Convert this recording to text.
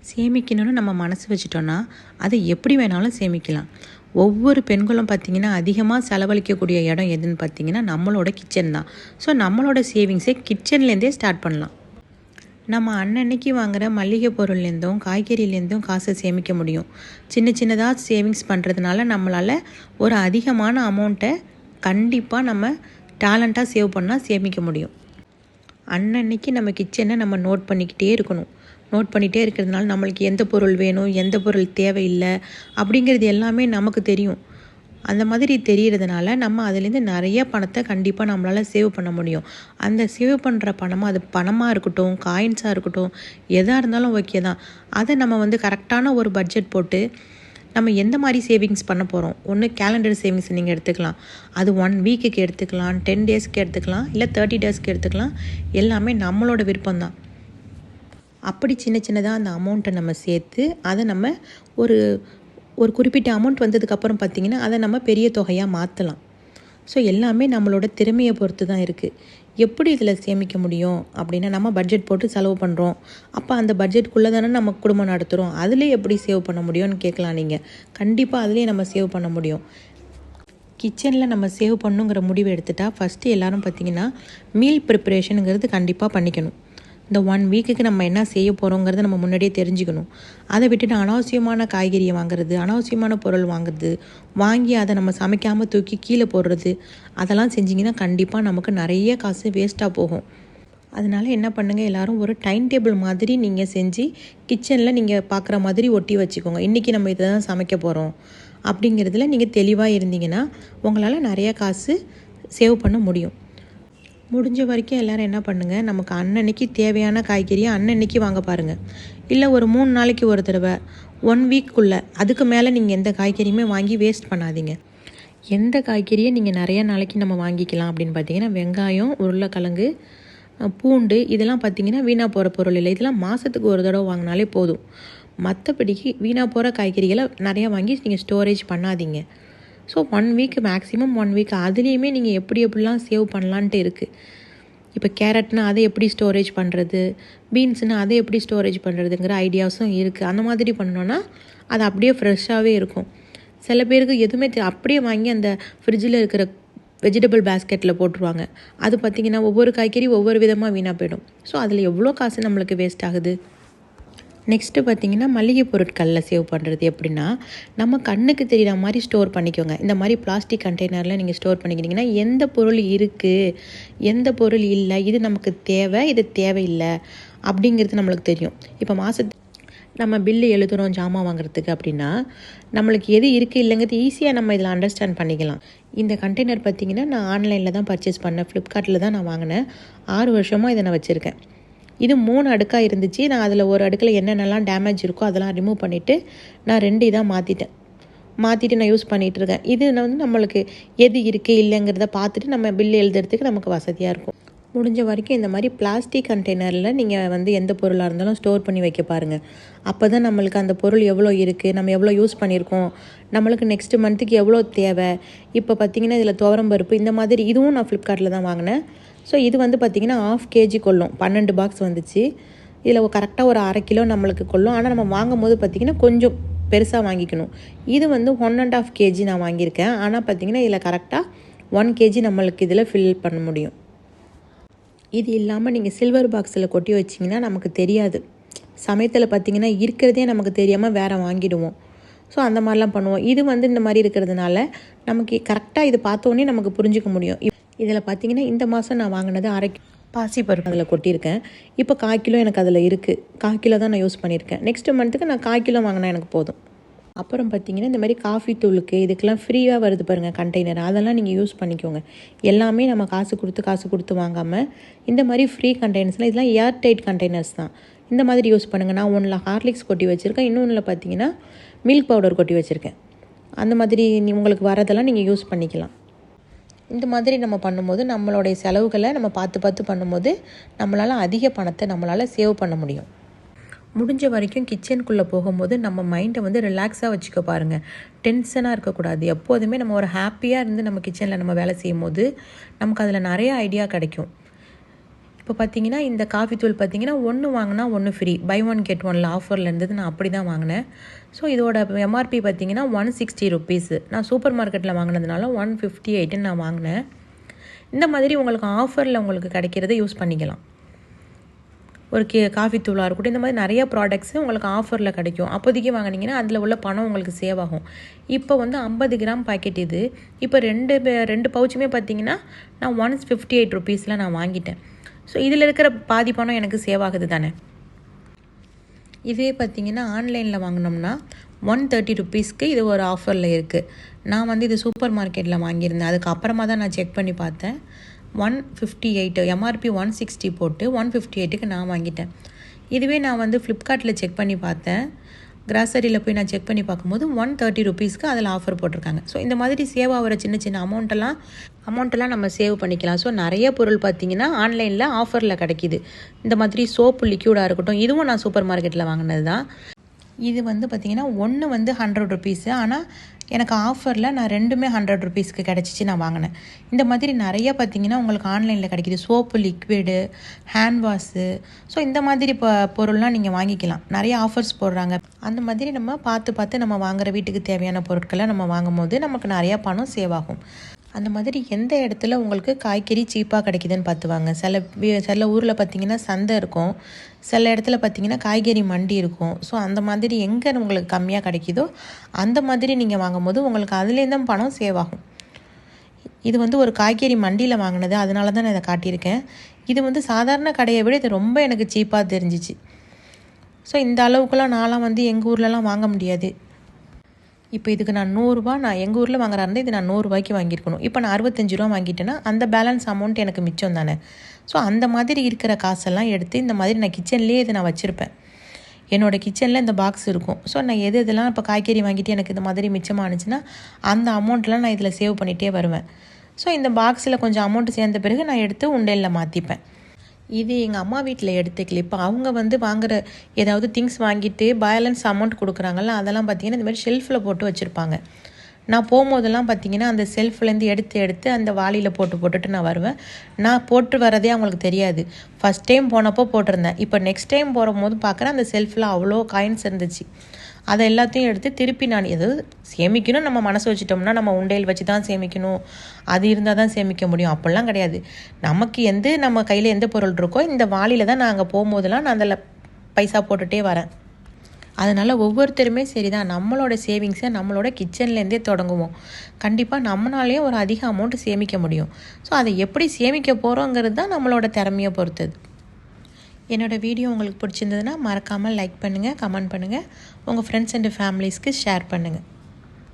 சேமிக்கணும்னு நம்ம மனசு வச்சுட்டோன்னா அதை எப்படி வேணாலும் சேமிக்கலாம். ஒவ்வொரு பெண்களும் பார்த்திங்கன்னா அதிகமாக செலவழிக்கக்கூடிய இடம் எதுன்னு பார்த்திங்கன்னா நம்மளோட கிச்சன் தான். ஸோ நம்மளோட சேவிங்ஸை கிச்சன்லேருந்தே ஸ்டார்ட் பண்ணலாம். நம்ம அன்னன்னைக்கு வாங்குகிற மளிகை பொருள்லேருந்தும் காய்கறிலேருந்தும் காசை சேமிக்க முடியும். சின்ன சின்னதாக சேவிங்ஸ் பண்ணுறதுனால நம்மளால் ஒரு அதிகமான அமௌண்ட்டை கண்டிப்பாக நம்ம டேலண்ட்டாக சேவ் பண்ணால் சேமிக்க முடியும். அன்னன்னைக்கு நம்ம கிச்சனை நம்ம நோட் பண்ணிக்கிட்டே இருக்கணும். நோட் பண்ணிகிட்டே இருக்கிறதுனால நம்மளுக்கு எந்த பொருள் வேணும், எந்த பொருள் தேவையில்லை அப்படிங்கிறது எல்லாமே நமக்கு தெரியும். அந்த மாதிரி தெரிகிறதுனால நம்ம அதுலேருந்து நிறைய பணத்தை கண்டிப்பாக நம்மளால் சேவ் பண்ண முடியும். அந்த சேவ் பண்ணுற பணமாக அது பணமாக இருக்கட்டும், காயின்ஸாக இருக்கட்டும், எதாக இருந்தாலும் ஓகே தான். அதை நம்ம கரெக்டான ஒரு பட்ஜெட் போட்டு நம்ம எந்த மாதிரி சேவிங்ஸ் பண்ண போகிறோம். ஒன்று கேலண்டர் சேவிங்ஸ் நீங்கள் எடுத்துக்கலாம். அது 1 வீக்குக்கு எடுத்துக்கலாம், 10 டேஸ்க்கு எடுத்துக்கலாம், இல்லை 30 டேஸ்க்கு எடுத்துக்கலாம். எல்லாமே நம்மளோட விருப்பம்தான். அப்படி சின்ன சின்னதாக அந்த அமௌண்ட்டை நம்ம சேர்த்து அதை நம்ம ஒரு குறிப்பிட்ட அமௌண்ட் வந்ததுக்கப்புறம் பார்த்திங்கன்னா அதை நம்ம பெரிய தொகையாக மாற்றலாம். ஸோ எல்லாமே நம்மளோட திறமையை பொறுத்து தான் இருக்குது. எப்படி இதில் சேமிக்க முடியும் அப்படின்னா, நம்ம பட்ஜெட் போட்டு செலவு பண்ணுறோம். அப்போ அந்த பட்ஜெட்குள்ளே தானே நம்ம குடும்பம் நடத்துகிறோம். அதிலே எப்படி சேவ் பண்ண முடியும்னு கேட்கலாம் நீங்கள். கண்டிப்பாக அதிலே நம்ம சேவ் பண்ண முடியும். கிச்சனில் நம்ம சேவ் பண்ணுங்கிற முடிவு எடுத்துட்டா ஃபஸ்ட்டு எல்லோரும் பார்த்திங்கன்னா மீல் ப்ரிப்பரேஷனுங்கிறது கண்டிப்பாக பண்ணிக்கணும். இந்த 1 வீக்குக்கு நம்ம என்ன செய்ய போகிறோங்கிறத நம்ம முன்னாடியே தெரிஞ்சுக்கணும். அதை விட்டுட்டு அனாவசியமான காய்கறியை வாங்குறது, அனாவசியமான பொருள் வாங்கி அதை நம்ம சமைக்காமல் தூக்கி கீழே போடுறது, அதெல்லாம் செஞ்சிங்கன்னா கண்டிப்பாக நமக்கு நிறைய காசு வேஸ்ட்டாக போகும். அதனால் என்ன பண்ணுங்கள், எல்லோரும் ஒரு டைம் டேபிள் மாதிரி நீங்கள் செஞ்சு கிச்சனில் நீங்கள் பார்க்குற மாதிரி ஒட்டி வச்சுக்கோங்க. இன்றைக்கி நம்ம இதை தான் சமைக்க போகிறோம் அப்படிங்கிறதுல நீங்கள் தெளிவாக இருந்தீங்கன்னா உங்களால் நிறைய காசு சேவ் பண்ண முடியும். முடிஞ்ச வரைக்கும் எல்லோரும் என்ன பண்ணுங்கள், நமக்கு அன்னன்னைக்கு தேவையான காய்கறியை அன்னன்னைக்கு வாங்க பாருங்கள். இல்லை ஒரு 3 நாளைக்கு ஒரு தடவை, 1 வீக்குள்ளே. அதுக்கு மேலே நீங்கள் எந்த காய்கறியுமே வாங்கி வேஸ்ட் பண்ணாதீங்க. எந்த காய்கறியை நீங்கள் நிறையா நாளைக்கு நம்ம வாங்கிக்கலாம் அப்படின்னு பார்த்தீங்கன்னா, வெங்காயம், உருளைக்கிழங்கு, பூண்டு, இதெல்லாம் பார்த்திங்கன்னா வீணாக போகிற பொருள் இல்லை. இதெல்லாம் மாதத்துக்கு ஒரு தடவை வாங்கினாலே போதும். மற்றபடிக்கு வீணாக போகிற காய்கறிகளை நிறையா வாங்கி நீங்கள் ஸ்டோரேஜ் பண்ணாதீங்க. ஸோ 1 வீக் மேக்ஸிமம் 1 வீக் அதுலேயுமே நீங்கள் எப்படிலாம் சேவ் பண்ணலான்ட்டு இருக்குது. இப்போ கேரட்னா அதை எப்படி ஸ்டோரேஜ் பண்ணுறது, பீன்ஸ்னால் அதை எப்படி ஸ்டோரேஜ் பண்ணுறதுங்கிற ஐடியாஸும் இருக்குது. அந்த மாதிரி பண்ணோன்னா அது அப்படியே ஃப்ரெஷ்ஷாகவே இருக்கும். சில பேருக்கு எதுவுமே அப்படியே வாங்கி அந்த ஃப்ரிட்ஜில் இருக்கிற வெஜிடபிள் பேஸ்கெட்டில் போட்டுருவாங்க. அது பார்த்திங்கன்னா ஒவ்வொரு காய்கறி ஒவ்வொரு விதமாக வீணாக போயிடும். ஸோ அதில் எவ்வளோ காசு நம்மளுக்கு வேஸ்ட் ஆகுது. நெக்ஸ்ட்டு பார்த்திங்கன்னா மளிகை பொருட்களில் சேவ் பண்ணுறது எப்படின்னா, நம்ம கண்ணுக்கு தெரிகிற மாதிரி ஸ்டோர் பண்ணிக்கோங்க. இந்த மாதிரி பிளாஸ்டிக் கண்டெய்னரில் நீங்கள் ஸ்டோர் பண்ணிக்கிட்டிங்கன்னா எந்த பொருள் இருக்குது, எந்த பொருள் இல்லை, இது நமக்கு தேவை, இது தேவையில்லை அப்படிங்கிறது நம்மளுக்கு தெரியும். இப்போ நம்ம பில்லு எழுதுகிறோம் ஜாமான் வாங்குறதுக்கு அப்படின்னா நம்மளுக்கு எது இருக்குது இல்லைங்கிறது ஈஸியாக நம்ம இதில் அண்டர்ஸ்டாண்ட் பண்ணிக்கலாம். இந்த கண்டெய்னர் பார்த்திங்கன்னா நான் ஆன்லைனில் தான் பர்ச்சேஸ் பண்ணேன், ஃப்ளிப்கார்ட்டில் தான் நான் வாங்கினேன். 6 வருஷமாக இதை நான் வச்சுருக்கேன். இது 3 அடுக்காக இருந்துச்சு. நான் அதில் ஒரு அடுக்கில் என்னென்னலாம் டேமேஜ் இருக்கோ அதெல்லாம் ரிமூவ் பண்ணிவிட்டு நான் 2 இதாக மாற்றிட்டு நான் யூஸ் பண்ணிகிட்ருக்கேன். இது நம்மளுக்கு எது இருக்குது இல்லைங்கிறத பார்த்துட்டு நம்ம பில் எழுதுறதுக்கு நமக்கு வசதியாக இருக்கும். முடிஞ்ச வரைக்கும் இந்த மாதிரி பிளாஸ்டிக் கண்டெய்னரில் நீங்கள் எந்த பொருளாக இருந்தாலும் ஸ்டோர் பண்ணி வைக்க பாருங்கள். அப்போ தான் நம்மளுக்கு அந்த பொருள் எவ்வளோ இருக்குது, நம்ம எவ்வளோ யூஸ் பண்ணியிருக்கோம், நம்மளுக்கு நெக்ஸ்ட் மந்த்துக்கு எவ்வளோ தேவை. இப்போ பார்த்திங்கன்னா இதில் துவரம்பருப்பு இந்த மாதிரி இதுவும் நான் ஃப்ளிப்கார்ட்டில் தான் வாங்கினேன். ஸோ இது பார்த்திங்கன்னா 1/2 kg கொள்ளும். 12 பாக்ஸ் வந்துச்சு. இதில் கரெக்டாக ஒரு 1/2 கிலோ நம்மளுக்கு கொள்ளும். ஆனால் நம்ம வாங்கும் போது பார்த்திங்கன்னா கொஞ்சம் பெருசாக வாங்கிக்கணும். இது 1.5 kg நான் வாங்கியிருக்கேன். ஆனால் பார்த்திங்கன்னா இதில் கரெக்டாக 1 kg நம்மளுக்கு இதில் ஃபில் பண்ண முடியும். இது இல்லாமல் நீங்கள் சில்வர் பாக்ஸில் கொட்டி வச்சிங்கன்னா நமக்கு தெரியாது. சமயத்தில் பார்த்திங்கன்னா இருக்கிறதே நமக்கு தெரியாமல் வேறு வாங்கிடுவோம். ஸோ அந்த மாதிரிலாம் பண்ணுவோம். இது இந்த மாதிரி இருக்கிறதுனால நமக்கு கரெக்டாக இது பார்த்தோன்னே நமக்கு புரிஞ்சிக்க முடியும். இதில் பார்த்திங்கன்னா இந்த மாதம் நான் வாங்கினது 1/2 பாசிப்பருப்பு அதில் கொட்டியிருக்கேன். இப்போ 1/4 கிலோ எனக்கு அதில் இருக்குது. 1/4 கிலோ தான் நான் யூஸ் பண்ணியிருக்கேன். நெக்ஸ்ட் மந்த்துக்கு நான் 1/4 கிலோ வாங்கினா எனக்கு போதும். அப்புறம் பார்த்திங்கன்னா இந்த மாதிரி காஃபி தூளுக்கு இதுக்கெல்லாம் ஃப்ரீயாக வருது பாருங்கள் கண்டெய்னர், அதெல்லாம் நீங்கள் யூஸ் பண்ணிக்கோங்க. எல்லாமே நம்ம காசு கொடுத்து வாங்காமல் இந்த மாதிரி ஃப்ரீ கண்டெய்னர்ஸ்லாம் இதெல்லாம் ஏர் டைட் கண்டெய்னர்ஸ் தான். இந்த மாதிரி யூஸ் பண்ணுங்கள். நான் ஒன்றில் ஹார்லிக்ஸ் கொட்டி வச்சுருக்கேன், இன்னொன்றில் பார்த்திங்கன்னா மில்க் பவுடர் கொட்டி வச்சுருக்கேன். அந்த மாதிரி உங்களுக்கு வரதெல்லாம் நீங்கள் யூஸ் பண்ணிக்கலாம். இந்த மாதிரி நம்ம பண்ணும்போது நம்மளுடைய செலவுகளை நம்ம பார்த்து பண்ணும்போது நம்மளால் அதிக பணத்தை நம்மளால் சேவ் பண்ண முடியும். முடிஞ்ச வரைக்கும் கிச்சனுக்குள்ளே போகும்போது நம்ம மைண்டை ரிலாக்ஸாக வச்சுக்க பாருங்கள். டென்ஷனாக இருக்கக்கூடாது. எப்போதுமே நம்ம ஒரு ஹாப்பியாக இருந்து நம்ம கிச்சனில் நம்ம வேலை செய்யும் போது நமக்கு அதில் நிறைய ஐடியா கிடைக்கும். இப்போ பார்த்தீங்கன்னா இந்த காஃபி தூள் பார்த்தீங்கன்னா ஒன்று வாங்கினா ஒன்று ஃப்ரீ, பை ஒன் கெட் ஒன்ல ஆஃபரில் இருந்தது. நான் அப்படி தான் வாங்கினேன். ஸோ இதோட எம்ஆர்பி பார்த்தீங்கன்னா 160 ருபீஸ். நான் சூப்பர் மார்க்கெட்டில் வாங்கினதுனால 158 நான் வாங்கினேன். இந்த மாதிரி உங்களுக்கு ஆஃபரில் உங்களுக்கு கிடைக்கிறத யூஸ் பண்ணிக்கலாம். ஒரு காஃபி தூளாக இருக்கட்டும், இந்த மாதிரி நிறைய ப்ராடக்ட்ஸு உங்களுக்கு ஆஃபரில் கிடைக்கும். அப்போதைக்கு வாங்கினீங்கன்னா அதில் உள்ள பணம் உங்களுக்கு சேவ் ஆகும். இப்போ வந்து 50 கிராம் பாக்கெட் இது. இப்போ ரெண்டு பவுச்சுமே பார்த்தீங்கன்னா நான் 158 ருபீஸில் நான் வாங்கிட்டேன். ஸோ இதில் இருக்கிற பாதி பணம் எனக்கு சேவ் ஆகுது தானே. இதே பார்த்தீங்கன்னா ஆன்லைனில் வாங்கினோம்னா 130 ருபீஸ்க்கு இது ஒரு ஆஃபரில் இருக்குது. நான் வந்து இது சூப்பர் மார்க்கெட்டில் வாங்கியிருந்தேன். அதுக்கப்புறமா தான் நான் செக் பண்ணி பார்த்தேன். 158 எம்ஆர்பி 160 போட்டு 158க்கு நான் வாங்கிட்டேன். இதுவே நான் வந்து ஃப்ளிப்கார்ட்டில் செக் பண்ணி பார்த்தேன். கிராசரியில் போய் நான் செக் பண்ணி பார்க்கும்போது 130 ருபீஸ்க்கு அதில் ஆஃபர் போட்டிருக்காங்க. ஸோ இந்த மாதிரி சேவ் ஆகிற சின்ன சின்ன அமௌண்ட்டெல்லாம் நம்ம சேவ் பண்ணிக்கலாம். ஸோ நிறைய பொருள் பார்த்திங்கன்னா ஆன்லைனில் ஆஃபரில் கிடைக்கிது. இந்த மாதிரி சோப்பு லிக்யூடாக இருக்கட்டும், இதுவும் நான் சூப்பர் மார்க்கெட்டில் வாங்கினது தான். இது வந்து பார்த்திங்கன்னா ஒன்று வந்து 100 ருபீஸு. ஆனால் எனக்கு ஆஃபரில் நான் ரெண்டுமே 100 ருபீஸ்க்கு கிடச்சிச்சு, நான் வாங்கினேன். இந்த மாதிரி நிறைய பார்த்திங்கன்னா உங்களுக்கு ஆன்லைனில் கிடைக்கிது. Soap liquid, hand wash, so இந்த மாதிரி பொருள்லாம் நீங்கள் வாங்கிக்கலாம். நிறைய ஆஃபர்ஸ் போடுறாங்க. அந்த மாதிரி நம்ம பார்த்து நம்ம வாங்குகிற வீட்டுக்கு தேவையான பொருட்களை நம்ம வாங்கும் போது நமக்கு நிறையா பணம் சேவ் ஆகும். அந்த மாதிரி எந்த இடத்துல உங்களுக்கு காய்கறி சீப்பாக கிடைக்குதுன்னு பார்த்துவாங்க. சில ஊரில் பார்த்திங்கன்னா சந்தை இருக்கும், சில இடத்துல பார்த்திங்கன்னா காய்கறி மண்டி இருக்கும். ஸோ அந்த மாதிரி எங்கே உங்களுக்கு கம்மியாக கிடைக்குதோ அந்த மாதிரி நீங்கள் வாங்கும்போது உங்களுக்கு அதுலேருந்தும் பணம் சேவ் ஆகும். இது வந்து ஒரு காய்கறி மண்டியில் வாங்கினது, அதனால தான் நான் இதை காட்டியிருக்கேன். இது வந்து சாதாரண கடையை விட இது ரொம்ப எனக்கு சீப்பாக தெரிஞ்சிச்சு. ஸோ இந்த அளவுக்குலாம் நான்லாம் வந்து எங்கள் ஊர்லலாம் வாங்க முடியாது. இப்போ இதுக்கு நான் 100 ரூபா, நான் எங்கள் ஊரில் வாங்குறாருந்தா இது நான் 100 ரூபாய்க்கு வாங்கியிருக்கணும். இப்போ நான் 65 ரூபா வாங்கிட்டேன்னா அந்த பேலன்ஸ் அமௌண்ட் எனக்கு மிச்சம் தானே. ஸோ அந்த மாதிரி இருக்கிற காசெல்லாம் எடுத்து இந்த மாதிரி நான் கிச்சன்லேயே இதை நான் வச்சுருப்பேன். என்னோடய கிச்சனில் இந்த பாக்ஸ் இருக்கும். ஸோ நான் இதெல்லாம் இப்போ காய்கறி வாங்கிட்டு எனக்கு இந்த மாதிரி மிச்சமானுச்சுன்னா அந்த அமௌண்ட்லாம் நான் இதில் சேவ் பண்ணிகிட்டே வருவேன். ஸோ இந்த பாக்ஸில் கொஞ்சம் அமௌண்ட் சேர்ந்த பிறகு நான் எடுத்து உண்டியலில் மாற்றிப்பேன். இது எங்கள் அம்மா வீட்டில் எடுத்த கிளிப். அவங்க வந்து வாங்குகிற ஏதாவது திங்ஸ் வாங்கிட்டு பேலன்ஸ் அமௌண்ட் கொடுக்குறாங்கல்ல, அதெல்லாம் பார்த்திங்கன்னா இந்த மாதிரி ஷெல்ஃபில் போட்டு வச்சுருப்பாங்க. நான் போகும்போதெல்லாம் பார்த்திங்கன்னா அந்த செல்ஃப்லேருந்து எடுத்து அந்த வாளியில் போட்டுட்டு நான் வருவேன். நான் போட்டு வரதே அவங்களுக்கு தெரியாது. ஃபஸ்ட் டைம் போனப்போ போட்டிருந்தேன். இப்போ நெக்ஸ்ட் டைம் போகும்போது பார்க்குறேன் அந்த செல்ஃபில் அவ்வளோ காயின்ஸ் இருந்துச்சு. அதை எல்லாத்தையும் எடுத்து திருப்பி நான் எதாவது சேமிக்கணும், நம்ம மனசு வச்சுட்டோம்னா நம்ம உண்டையில் வச்சு தான் சேமிக்கணும், அது இருந்தால் தான் சேமிக்க முடியும், அப்படிலாம் கிடையாது. நமக்கு நம்ம கையில் எந்த பொருள் இருக்கோ இந்த வாளியில் தான் நான் அங்கே போகும்போதெல்லாம் நான் அதில் பைசா போட்டுகிட்டே வரேன். அதனால் ஒவ்வொருத்தருமே சரி தான், நம்மளோட சேவிங்ஸை நம்மளோட கிச்சன்லேருந்தே தொடங்குவோம். கண்டிப்பாக நம்மளாலேயும் ஒரு அதிக அமௌண்ட்டு சேமிக்க முடியும். ஸோ அதை எப்படி சேமிக்க போகிறோங்கிறது தான் நம்மளோட திறமையை பொறுத்தது. என்னோடய வீடியோ உங்களுக்கு பிடிச்சிருந்ததுன்னா மறக்காமல் லைக் பண்ணுங்கள், கமெண்ட் பண்ணுங்கள், உங்கள் ஃப்ரெண்ட்ஸ் அண்ட் ஃபேமிலிஸ்க்கு ஷேர் பண்ணுங்கள்.